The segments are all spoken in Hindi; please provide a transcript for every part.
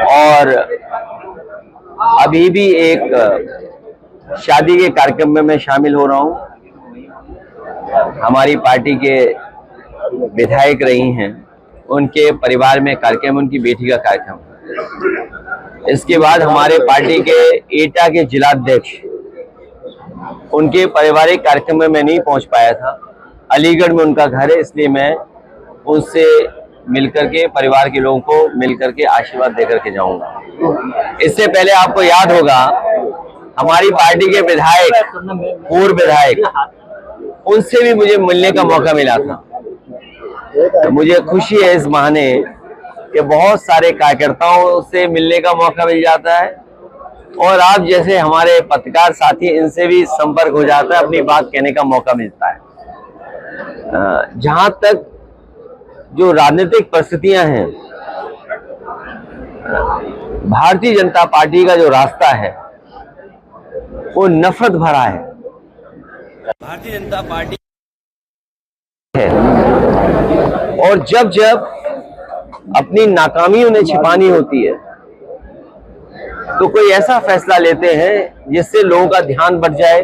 और अभी भी एक शादी के कार्यक्रम में मैं शामिल हो रहा हूं। हमारी पार्टी के विधायक रही हैं, उनके परिवार में कार्यक्रम, उनकी बेटी का कार्यक्रम। इसके बाद हमारे पार्टी के एटा के जिलाध्यक्ष, उनके पारिवारिक कार्यक्रम में मैं नहीं पहुंच पाया था। अलीगढ़ में उनका घर है, इसलिए मैं उससे मिलकर के परिवार के लोगों को मिलकर के आशीर्वाद देकर के जाऊंगा। इससे पहले आपको याद होगा, हमारी पार्टी के विधायक, पूर्व विधायक, उनसे भी मुझे मिलने का मौका मिला था। तो मुझे खुशी है इस बहाने कि बहुत सारे कार्यकर्ताओं से मिलने का मौका मिल जाता है और आप जैसे हमारे पत्रकार साथी, इनसे भी संपर्क हो जाता है, अपनी बात कहने का मौका मिलता है। जहां तक जो राजनीतिक परिस्थितियां हैं, भारतीय जनता पार्टी का जो रास्ता है वो नफरत भरा है। भारतीय जनता पार्टी है और जब जब अपनी नाकामी उन्हें छिपानी होती है तो कोई ऐसा फैसला लेते हैं जिससे लोगों का ध्यान बढ़ जाए।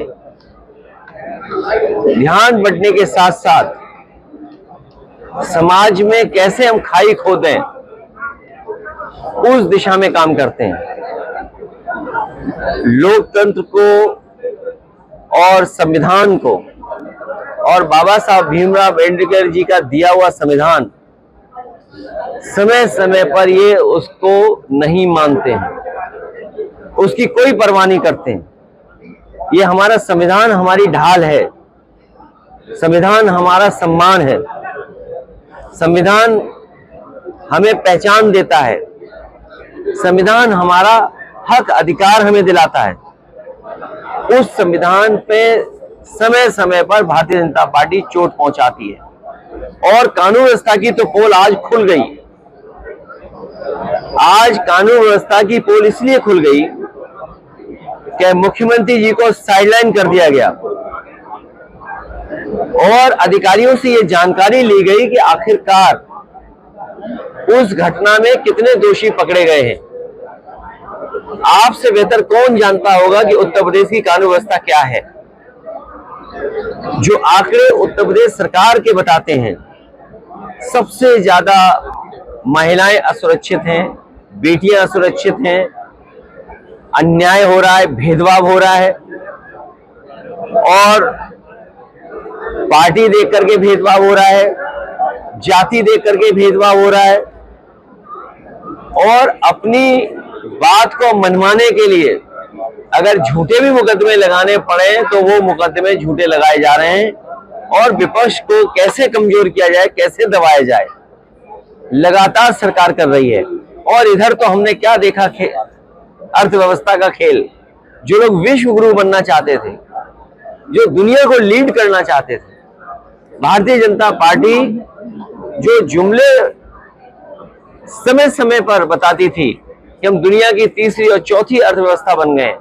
ध्यान बढ़ने के साथ साथ समाज में कैसे हम खाई खोदें, उस दिशा में काम करते हैं। लोकतंत्र को और संविधान को और बाबा साहब भीमराव अम्बेडकर जी का दिया हुआ संविधान, समय समय पर ये उसको नहीं मानते हैं, उसकी कोई परवाह नहीं करते हैं। ये हमारा संविधान हमारी ढाल है, संविधान हमारा सम्मान है, संविधान हमें पहचान देता है, संविधान हमारा हक अधिकार हमें दिलाता है। उस संविधान पे समय समय पर भारतीय जनता पार्टी चोट पहुंचाती है और कानून व्यवस्था की तो पोल आज खुल गई। आज कानून व्यवस्था की पोल इसलिए खुल गई कि मुख्यमंत्री जी को साइडलाइन कर दिया गया और अधिकारियों से यह जानकारी ली गई कि आखिरकार उस घटना में कितने दोषी पकड़े गए हैं। आपसे बेहतर कौन जानता होगा कि उत्तर प्रदेश की कानून व्यवस्था क्या है। जो आंकड़े उत्तर प्रदेश सरकार के बताते हैं, सबसे ज्यादा महिलाएं असुरक्षित हैं, बेटियां असुरक्षित हैं, अन्याय हो रहा है, भेदभाव हो रहा है और पार्टी देख करके भेदभाव हो रहा है, जाति देख करके भेदभाव हो रहा है और अपनी बात को मनवाने के लिए अगर झूठे भी मुकदमे लगाने पड़े तो वो मुकदमे झूठे लगाए जा रहे हैं और विपक्ष को कैसे कमजोर किया जाए, कैसे दबाया जाए, लगातार सरकार कर रही है। और इधर तो हमने क्या देखा, अर्थव्यवस्था का खेल। जो लोग विश्व गुरु बनना चाहते थे, जो दुनिया को लीड करना चाहते थे, भारतीय जनता पार्टी जो जुमले समय समय पर बताती थी कि हम दुनिया की तीसरी और चौथी अर्थव्यवस्था बन गए,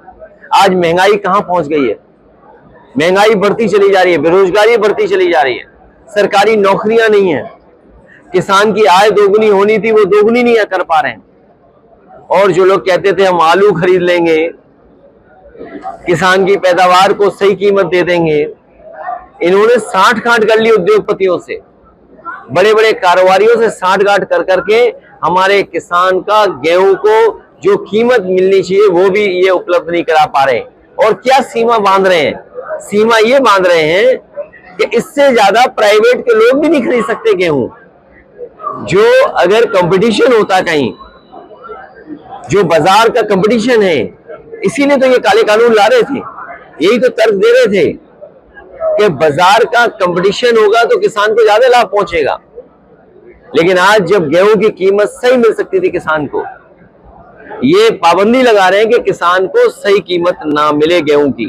आज महंगाई कहां पहुंच गई है। महंगाई बढ़ती चली जा रही है, बेरोजगारी बढ़ती चली जा रही है, सरकारी नौकरियां नहीं है, किसान की आय दोगुनी होनी थी वो दोगुनी नहीं कर पा रहे हैं। और जो लोग कहते थे हम आलू खरीद लेंगे, किसान की पैदावार को सही कीमत दे देंगे, इन्होंने साठगांठ कर ली उद्योगपतियों से, बड़े बड़े कारोबारियों से साठगांठ कर करके हमारे किसान का गेहूं को जो कीमत मिलनी चाहिए वो भी ये उपलब्ध नहीं करा पा रहे। और क्या सीमा बांध रहे हैं, सीमा ये बांध रहे हैं कि इससे ज्यादा प्राइवेट के लोग भी नहीं खरीद सकते गेहूं। जो अगर कंपटीशन होता कहीं, जो बाजार का कंपटीशन है, इसीलिए तो ये काले कानून ला रहे थे, यही तो तर्क दे रहे थे कि बाजार का कंपटीशन होगा तो किसान को ज्यादा लाभ पहुंचेगा। लेकिन आज जब गेहूं की कीमत सही मिल सकती थी किसान को, ये पाबंदी लगा रहे हैं कि किसान को सही कीमत ना मिले गेहूं की।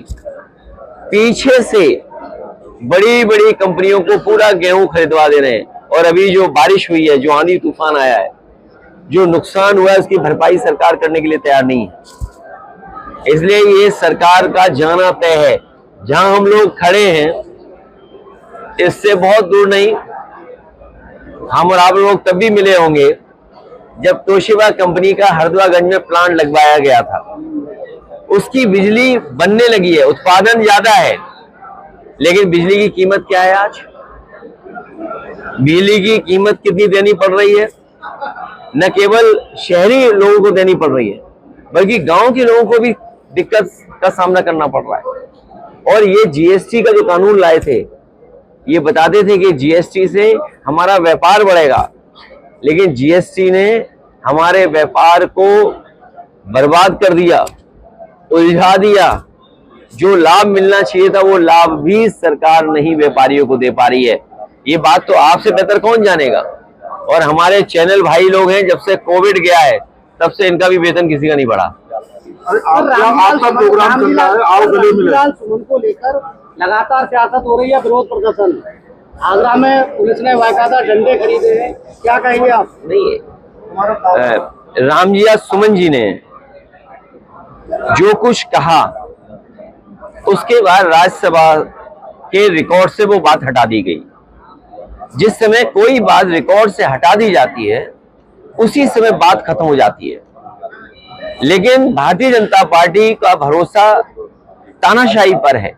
पीछे से बड़ी बड़ी कंपनियों को पूरा गेहूं खरीदवा दे रहे हैं और अभी जो बारिश हुई है, जो आंधी तूफान आया है, जो नुकसान हुआ है, उसकी भरपाई सरकार करने के लिए तैयार नहीं है। इसलिए ये सरकार का जाना तय है। जहां हम लोग खड़े हैं इससे बहुत दूर नहीं, हम और आप लोग तब भी मिले होंगे जब तोशिबा कंपनी का हरदवागंज में प्लांट लगवाया गया था, उसकी बिजली बनने लगी है, उत्पादन ज्यादा है, लेकिन बिजली की कीमत क्या है आज? बिजली की कीमत कितनी देनी पड़ रही है? न केवल शहरी लोगों को देनी पड़ रही है, बल्कि गांव के लोगों को भी दिक्कत का सामना करना पड़ रहा है। और ये जीएसटी का जो कानून लाए थे, ये बताते थे कि जीएसटी से हमारा व्यापार बढ़ेगा, लेकिन जीएसटी ने हमारे व्यापार को बर्बाद कर दिया, उलझा दिया। जो लाभ मिलना चाहिए था वो लाभ भी सरकार नहीं व्यापारियों को दे पा रही है। ये बात तो आपसे बेहतर कौन जानेगा। और हमारे चैनल भाई लोग हैं, जब से कोविड गया है तब से इनका भी वेतन किसी का नहीं बढ़ा। आपका प्रोग्राम चल रहा है, आओ गले मिले। सुमन को लेकर लगातार सियासत हो रही है, विरोध प्रदर्शन। आगरा में पुलिस ने बाकायदा डंडे खरीदे हैं, क्या कहेंगे आप? नहीं, रामजिया सुमन जी ने जो कुछ कहा, उसके बाद राज्यसभा के रिकॉर्ड से वो बात हटा दी गई। जिस समय कोई बात रिकॉर्ड से हटा दी जाती है, उसी समय बात खत्म हो जाती है। लेकिन भारतीय जनता पार्टी का भरोसा तानाशाही पर है।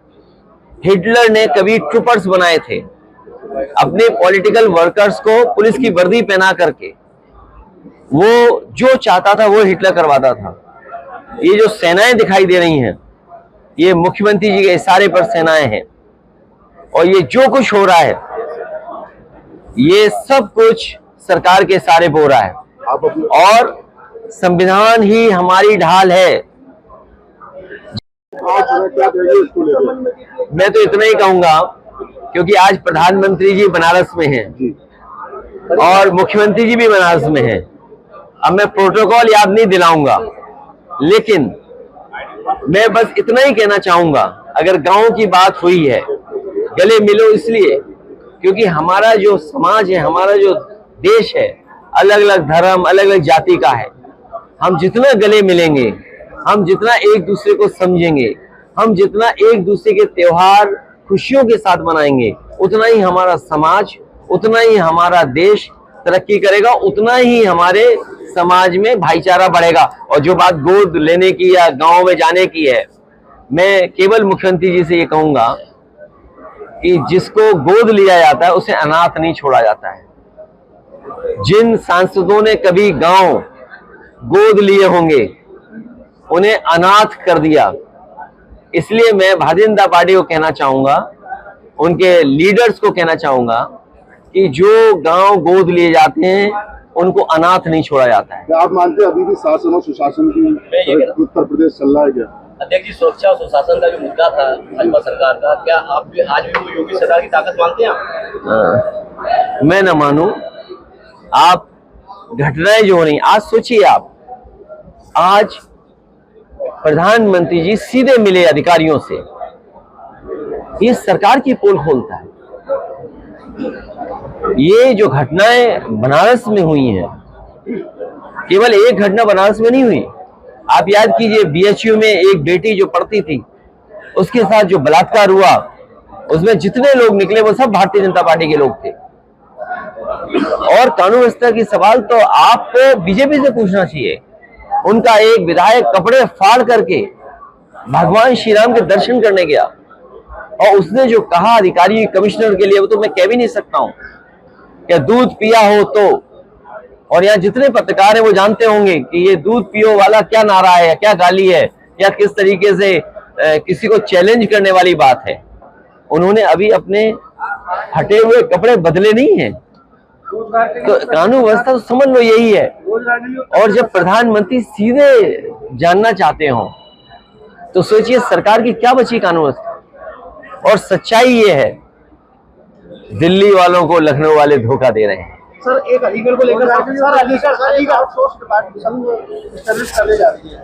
हिटलर ने कभी ट्रूपर्स बनाए थे, अपने पॉलिटिकल वर्कर्स को पुलिस की वर्दी पहना करके। वो जो चाहता था वो हिटलर करवाता था। ये जो सेनाएं दिखाई दे रही हैं, ये मुख्यमंत्री जी के इशारे पर सेनाएं हैं। और ये जो कुछ हो रहा है, ये सब कुछ सरकार के इशारे पर हो रहा है। और संविधान ही हमारी ढाल है। मैं तो इतना ही कहूंगा, क्योंकि आज प्रधानमंत्री जी बनारस में हैं और मुख्यमंत्री जी भी बनारस में हैं। अब मैं प्रोटोकॉल याद नहीं दिलाऊंगा, लेकिन मैं बस इतना ही कहना चाहूंगा, अगर गांव की बात हुई है, गले मिलो इसलिए क्योंकि हमारा जो समाज है, हमारा जो देश है, अलग अलग धर्म, अलग अलग जाति का है। हम जितना गले मिलेंगे, हम जितना एक दूसरे को समझेंगे, हम जितना एक दूसरे के त्योहार खुशियों के साथ मनाएंगे, उतना ही हमारा समाज, उतना ही हमारा देश तरक्की करेगा, उतना ही हमारे समाज में भाईचारा बढ़ेगा। और जो बात गोद लेने की या गांव में जाने की है, मैं केवल मुख्यमंत्री जी से ये कहूंगा कि जिसको गोद लिया जाता है उसे अनाथ नहीं छोड़ा जाता है। जिन सांसदों ने कभी गांव गोद लिए होंगे, उन्हें अनाथ कर दिया। इसलिए मैं भारतीय जनता पार्टी को कहना चाहूंगा, उनके लीडर्स को कहना चाहूंगा कि जो गांव गोद लिए जाते हैं उनको अनाथ नहीं छोड़ा जाता है। क्या आप मानते हैं अभी भी शासन और सुशासन की उत्तर प्रदेश चल रहा है क्या? अध्यक्ष जी, सुरक्षा और सुशासन का जो मुद्दा था भाजपा सरकार का, क्या आप भी आज भी वो योगी सरकार की ताकत मानते हैं आप? मैं न मानूं। आप घटनाएं जो हो रही, आज सोचिए आप, आज प्रधानमंत्री जी सीधे मिले अधिकारियों से, ये सरकार की पोल खोलता है। ये जो घटनाएं बनारस में हुई हैं, केवल एक घटना बनारस में नहीं हुई। आप याद कीजिए, बीएचयू में एक बेटी जो पढ़ती थी, उसके साथ जो बलात्कार हुआ, उसमें जितने लोग निकले वो सब भारतीय जनता पार्टी के लोग थे। और कानून व्यवस्था की सवाल तो आपको बीजेपी से पूछना चाहिए। उनका एक विधायक कपड़े फाड़ करके भगवान श्री राम के दर्शन करने गया, और उसने जो कहा अधिकारी कमिश्नर के लिए, वो तो मैं कह भी नहीं सकता हूं। क्या दूध पिया हो तो, और यहाँ जितने पत्रकार हैं वो जानते होंगे कि ये दूध पियो वाला क्या नारा है, या क्या गाली है, या किस तरीके से किसी को चैलेंज करने वाली बात है। उन्होंने अभी अपने हटे हुए कपड़े बदले नहीं हैं। तो कानून व्यवस्था तो समझ लो यही है। और जब प्रधानमंत्री सीधे जानना चाहते हो, तो सोचिए सरकार की क्या बची कानून व्यवस्था। और सच्चाई ये है, दिल्ली वालों को लखनऊ वाले धोखा दे रहे हैं। सर, एक अलीगढ़ को लेकर sir Aligarh outsource department service करने जा रही है।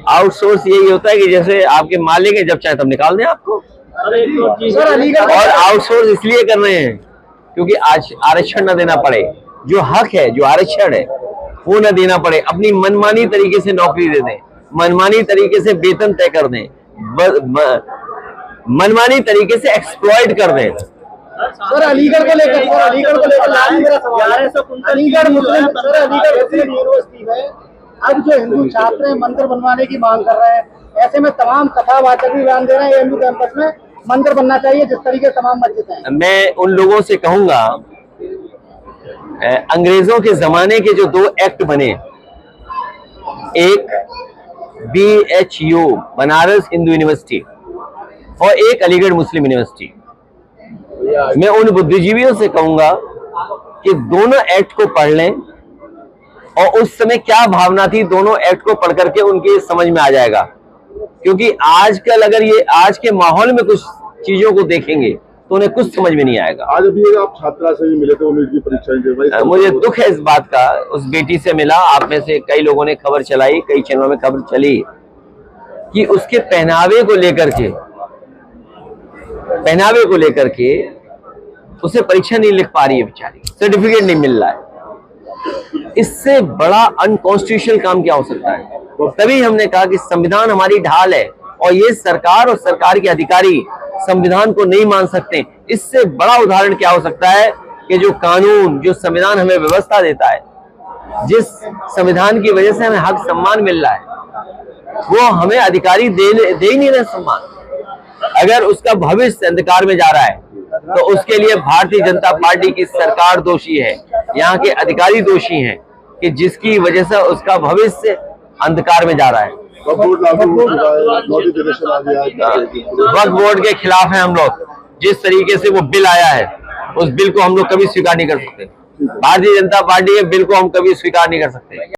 आउटसोर्स यही होता है कि जैसे आपके मालिक है, जब चाहे तब निकाल दें आपको। सर अलीगढ़ और आउटसोर्स इसलिए कर रहे हैं क्योंकि आज आरक्षण न देना पड़े, जो हक है, जो आरक्षण है, वो न देना पड़े। अपनी मनमानी तरीके से नौकरी दे दें, मनमानी तरीके से वेतन तय कर दें, मनमानी तरीके से एक्सप्लॉइट कर दें। सर अलीगढ़ को लेकर लाल मेरा सवाल है। अलीगढ़ मुस्लिम यूनिवर्सिटी में अब जो हिंदू छात्र हैं मंदिर बनवाने की मांग कर रहे हैं, ऐसे में तमाम कथावाचक भी बयान दे रहे हैं एएमयू कैंपस में मंदिर बनना चाहिए जिस तरीके से तमाम मस्जिद हैं। मैं उन लोगों से कहूंगा, अंग्रेजों के जमाने के जो 2 एक्ट बने, एक BHU बनारस हिंदू यूनिवर्सिटी और एक अलीगढ़ मुस्लिम यूनिवर्सिटी, मैं उन बुद्धिजीवियों से कहूंगा कि दोनों एक्ट को पढ़ लें और उस समय क्या भावना थी दोनों एक्ट को पढ़ करके उनके समझ में आ जाएगा। क्योंकि आजकल अगर ये आज के माहौल में कुछ चीजों को देखेंगे तो उन्हें कुछ समझ में नहीं आएगा। आज अभी आप छात्रा से भी मिले थे, उनकी परीक्षाएं दे रही, मुझे दुख है इस बात का। उस बेटी से मिला, आप में से कई लोगों ने खबर चलाई, कई चैनलों में खबर चली कि उसके पहनावे को लेकर के उसे परीक्षा नहीं लिख पा रही है बेचारी, सर्टिफिकेट नहीं मिल रहा है। इससे बड़ा अनकॉन्स्टिट्यूशनल काम क्या हो सकता है? तभी हमने कहा कि संविधान हमारी ढाल है और ये सरकार और सरकार के अधिकारी संविधान को नहीं मान सकते। इससे बड़ा उदाहरण क्या हो सकता है कि जो कानून, जो संविधान हमें व्यवस्था देता है, जिस संविधान की वजह से हमें हक सम्मान मिल रहा है, वो हमें अधिकारी दे ही नहीं रहे सम्मान। अगर उसका भविष्य अंधकार में जा रहा है तो उसके लिए भारतीय जनता पार्टी की सरकार दोषी है, यहाँ के अधिकारी दोषी हैं कि जिसकी वजह से उसका भविष्य अंधकार में जा रहा है। वक्फ बोर्ड के खिलाफ है हम लोग। जिस तरीके से वो बिल आया है उस बिल को हम लोग कभी स्वीकार नहीं कर सकते। भारतीय जनता पार्टी के बिल को हम कभी स्वीकार नहीं कर सकते।